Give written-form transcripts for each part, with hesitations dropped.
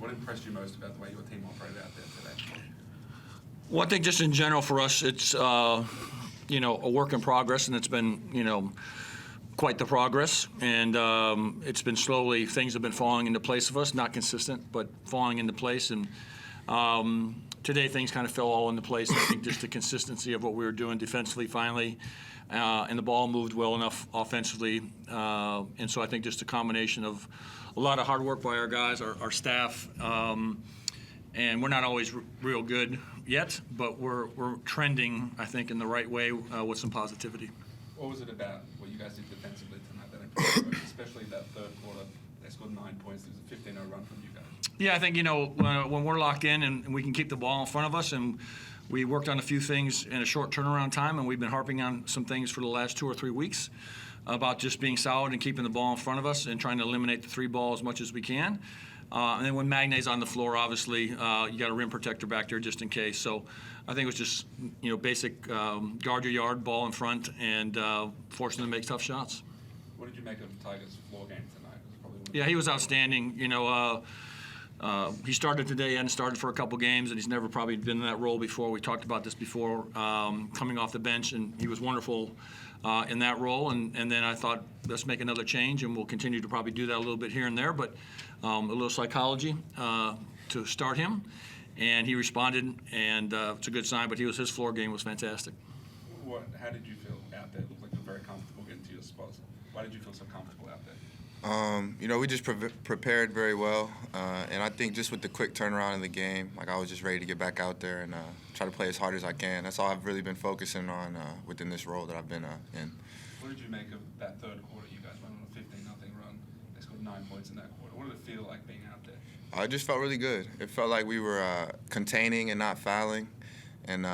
What impressed you most about the way your team operated out there today? Well, I think just in general for us, it's a work in progress, and it's been quite the progress, and it's been slowly, things have been falling into place for us, not consistent, but falling into place. And today things kind of fell all into place. I think just the consistency of what we were doing defensively finally, and the ball moved well enough offensively. And so I think just a combination of a lot of hard work by our guys, our staff, and we're not always real good yet, but we're trending, I think, in the right way with some positivity. What was it about what you guys did defensively tonight that impressed you, especially that third quarter? They scored 9 points. There was a 15-0 run from you guys. Yeah, I think, when we're locked in and we can keep the ball in front of us, and we worked on a few things in a short turnaround time, and we've been harping on some things for the last 2 or 3 weeks about just being solid and keeping the ball in front of us and trying to eliminate the 3 ball as much as we can. And then when Magne's on the floor, obviously, you got a rim protector back there just in case. So I think it was just, basic guard your yard, ball in front, and forcing them to make tough shots. What did you make of Tyger's floor game tonight? Yeah, he was outstanding. He started today and started for a couple games, and he's never probably been in that role before. We talked about this before, coming off the bench, and he was wonderful in that role. And then I thought, let's make another change, and we'll continue to probably do that a little bit here and there, but a little psychology to start him. And he responded, and it's a good sign, but his floor game was fantastic. How did you feel out there? It looked like you were very comfortable getting to your spots. Why did you feel so comfortable out there? We just prepared very well, and I think just with the quick turnaround in the game, I was just ready to get back out there and try to play as hard as I can. That's all I've really been focusing on within this role that I've been in. What did you make of that third quarter? You guys went on a 15-0 run. They scored 9 points in that quarter. What did it feel like being out there? It just felt really good. It felt like we were containing and not fouling, and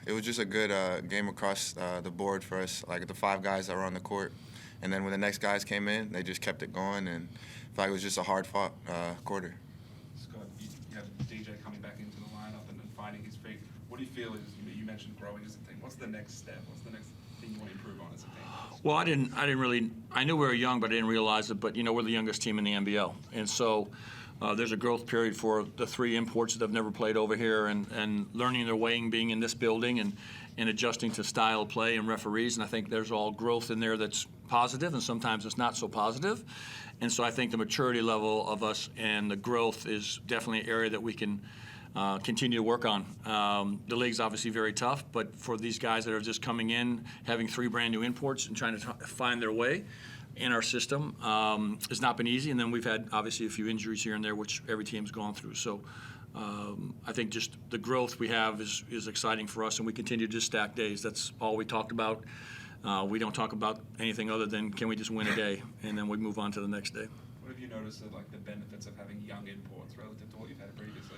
it was just a good game across the board for us, like the 5 guys that were on the court. And then when the next guys came in, they just kept it going, and I felt like it was just a hard-fought quarter. Scott, you have DJ coming back into the lineup and then finding his feet. What do you feel is, you mentioned growing as a team. What's the next step? What's the next thing you want to improve on as a team? Well, I knew we were young, but I didn't realize it, but, we're the youngest team in the NBL. And so there's a growth period for the 3 imports that have never played over here and learning their way and being in this building and adjusting to style of play and referees. And I think there's all growth in there that's positive, and sometimes it's not so positive. And so I think the maturity level of us and the growth is definitely an area that we can continue to work on. The league's obviously very tough, but for these guys that are just coming in, having 3 brand new imports and trying to find their way in our system has not been easy. And then we've had obviously a few injuries here and there, which every team's gone through. So I think just the growth we have is exciting for us, and we continue to just stack days. That's all we talked about. We don't talk about anything other than can we just win a day, and then we move on to the next day. What have you noticed of the benefits of having young imports relative to what you've had previously?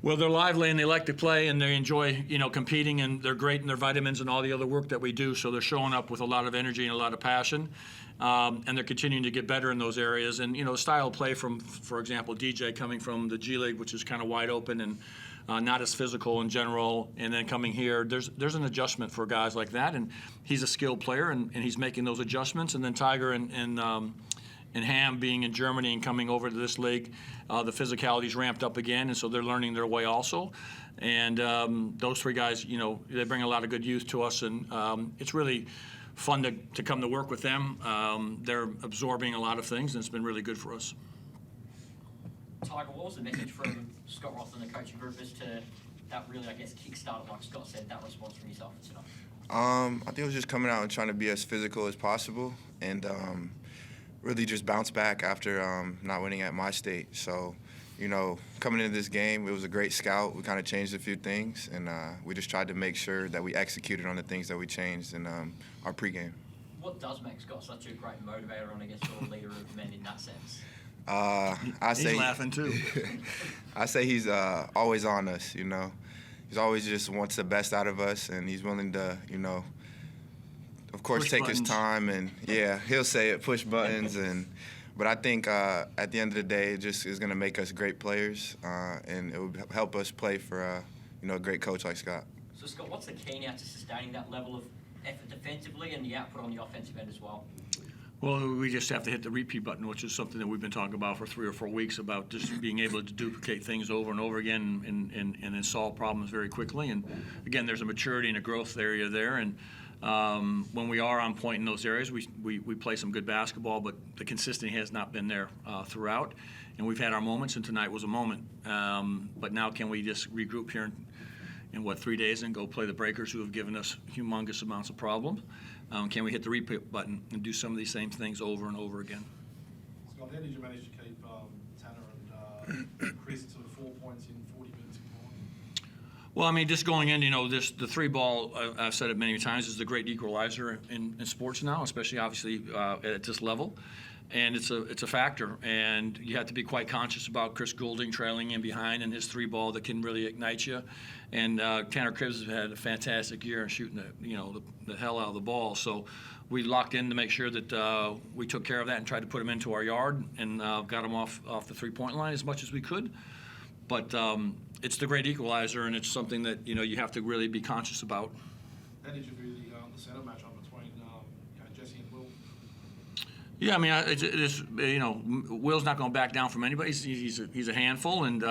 Well, they're lively and they like to play and they enjoy, competing, and they're great in their vitamins and all the other work that we do. So they're showing up with a lot of energy and a lot of passion, and they're continuing to get better in those areas. And the style of play from, for example, DJ coming from the G League, which is kind of wide open and not as physical in general, and then coming here, there's an adjustment for guys like that, and he's a skilled player, and he's making those adjustments. And then Tyger and Ham being in Germany and coming over to this league, the physicality's ramped up again, and so they're learning their way also. And those 3 guys, they bring a lot of good youth to us, and it's really fun to come to work with them. They're absorbing a lot of things, and it's been really good for us. Tyger, what was the message from Scott Roth and the coaching group as to that really, kick-started, like Scott said, that response from yourself tonight? I think it was just coming out and trying to be as physical as possible, and really just bounce back after not winning at my state. So, coming into this game, it was a great scout. We kind of changed a few things, and we just tried to make sure that we executed on the things that we changed in our pregame. What does make Scott such a great motivator and, sort of leader of men in that sense? He's laughing too. I say he's always on us, He's always just wants the best out of us, and he's willing to, of course, push take buttons. his time, and he'll say it, push buttons, but I think at the end of the day, it just is going to make us great players, and it will help us play for a great coach like Scott. So Scott, what's the key now to sustaining that level of effort defensively and the output on the offensive end as well? Well, we just have to hit the repeat button, which is something that we've been talking about for 3 or 4 weeks, about just being able to duplicate things over and over again and then solve problems very quickly. And again, there's a maturity and a growth area there. And when we are on point in those areas, we play some good basketball, but the consistency has not been there throughout. And we've had our moments, and tonight was a moment. But now can we just regroup here in 3 days and go play the Breakers, who have given us humongous amounts of problems? Can we hit the repeat button and do some of these same things over and over again? Scott, how did you manage to keep Tanner and Chris to 4 points in 40 minutes combined? Well, I mean, just going in, the three ball, I've said it many times, is the great equalizer in sports now, especially obviously at this level. And it's a factor, and you have to be quite conscious about Chris Goulding trailing in behind and his three ball that can really ignite you. And Tanner Cribbs has had a fantastic year in shooting the hell out of the ball. So we locked in to make sure that we took care of that and tried to put him into our yard and got him off the three-point line as much as we could. But it's the great equalizer, and it's something that you have to really be conscious about. How did you view the center matchup between Jesse and Will? Yeah, I mean, it's Will's not going to back down from anybody. He's a handful, and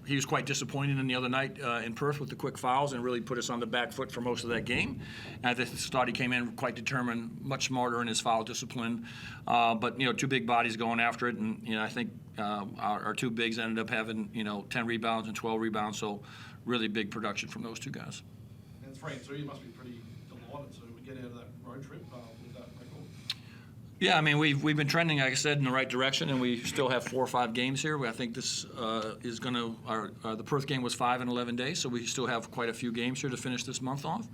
he was quite disappointed in the other night in Perth with the quick fouls and really put us on the back foot for most of that game. And I thought he came in quite determined, much smarter in his foul discipline. But two big bodies going after it, and I think our two bigs ended up having 10 rebounds and 12 rebounds. So really big production from those two guys. And 3-2, you must be pretty delighted to get out of that road trip with that record. Yeah, I mean, we've been trending, like I said, in the right direction, and we still have 4 or 5 games here. I think this is going to the Perth game was 5 in 11 days, so we still have quite a few games here to finish this month off.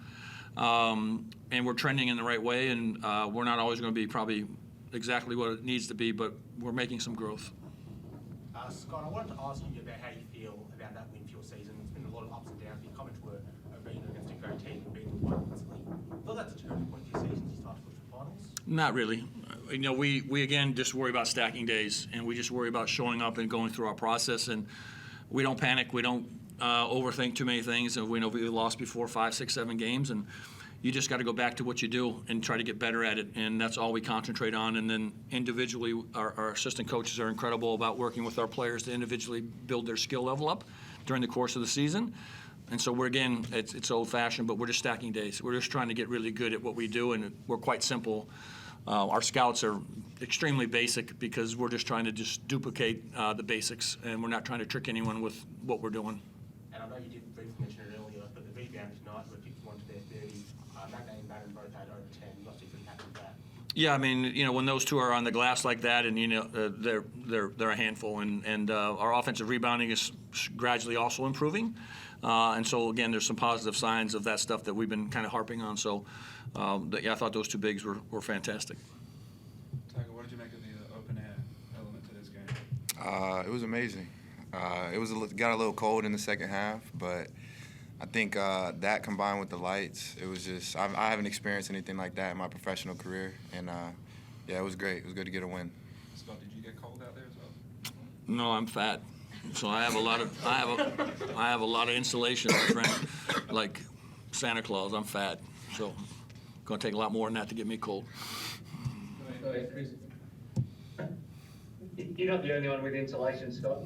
And we're trending in the right way, and we're not always going to be probably exactly what it needs to be, but we're making some growth. Scott, I wanted to ask you about how you feel about that win for your season. It's been a lot of ups and downs. Your comments were beating against a great team and beating one constantly. Thought that's a turning point for your season. You start to push for finals. Not really. We again just worry about stacking days, and we just worry about showing up and going through our process. And we don't panic. We don't overthink too many things. And we know we lost before 5, 6, 7 games, and you just got to go back to what you do and try to get better at it. And that's all we concentrate on. And then individually, our assistant coaches are incredible about working with our players to individually build their skill level up during the course of the season. And so it's old-fashioned, but we're just stacking days. We're just trying to get really good at what we do, and we're quite simple. Our scouts are extremely basic because we're just trying to just duplicate the basics, and we're not trying to trick anyone with what we're doing. And I know you did briefly mention it earlier, but the rebound tonight were 51 to their 30. Magna and Barron both had over 10. You must be pretty happy with that. Yeah, I mean, when those two are on the glass like that, and they're a handful, and our offensive rebounding is gradually also improving, and so again, there's some positive signs of that stuff that we've been kind of harping on. So, I thought those two bigs were fantastic. Tyger, what did you make of the open air element to this game? It was amazing. It got a little cold in the second half, but I think that combined with the lights, it was just I haven't experienced anything like that in my professional career, and it was great. It was good to get a win. Scott, did you get cold out there as well? No, I'm fat, so I have a lot of insulation, my friend, like Santa Claus. I'm fat, so it's going to take a lot more than that to get me cold. Go ahead, Chris. You're not the only one with insulation, Scott.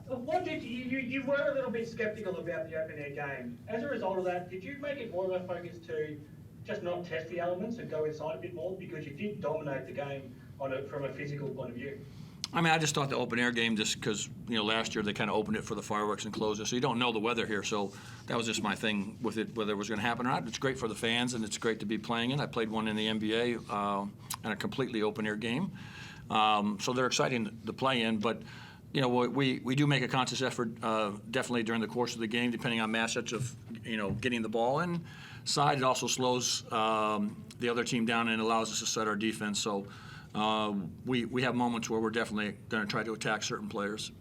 What did you were a little bit sceptical about the open air game. As a result of that, did you make it more of a focus to just not test the elements and go inside a bit more, because you did dominate the game from a physical point of view? I mean, I just thought the open air game, just because last year they kind of opened it for the fireworks and closed it, so you don't know the weather here. So that was just my thing with it, whether it was going to happen or not. It's great for the fans, and it's great to be playing in. I played one in the NBA and a completely open air game, so they're exciting to play in. But we do make a conscious effort, definitely during the course of the game, depending on matchups of getting the ball inside. It also slows the other team down and allows us to set our defense. So. We have moments where we're definitely going to try to attack certain players.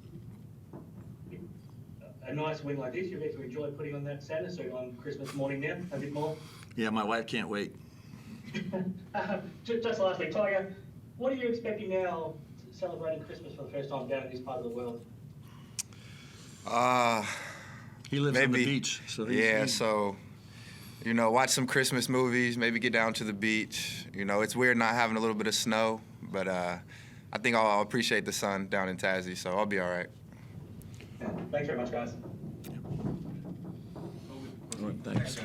A nice win like this, you get to enjoy putting on that Santa suit on Christmas morning now, a bit more. Yeah, my wife can't wait. Just lastly, Tyger, what are you expecting now celebrating Christmas for the first time down in this part of the world? He lives on the maybe, beach, so so you know, watch some Christmas movies, maybe get down to the beach. You know, it's weird not having a little bit of snow, but I think I'll appreciate the sun down in Tassie, so I'll be all right. Thanks very much, guys. Thanks.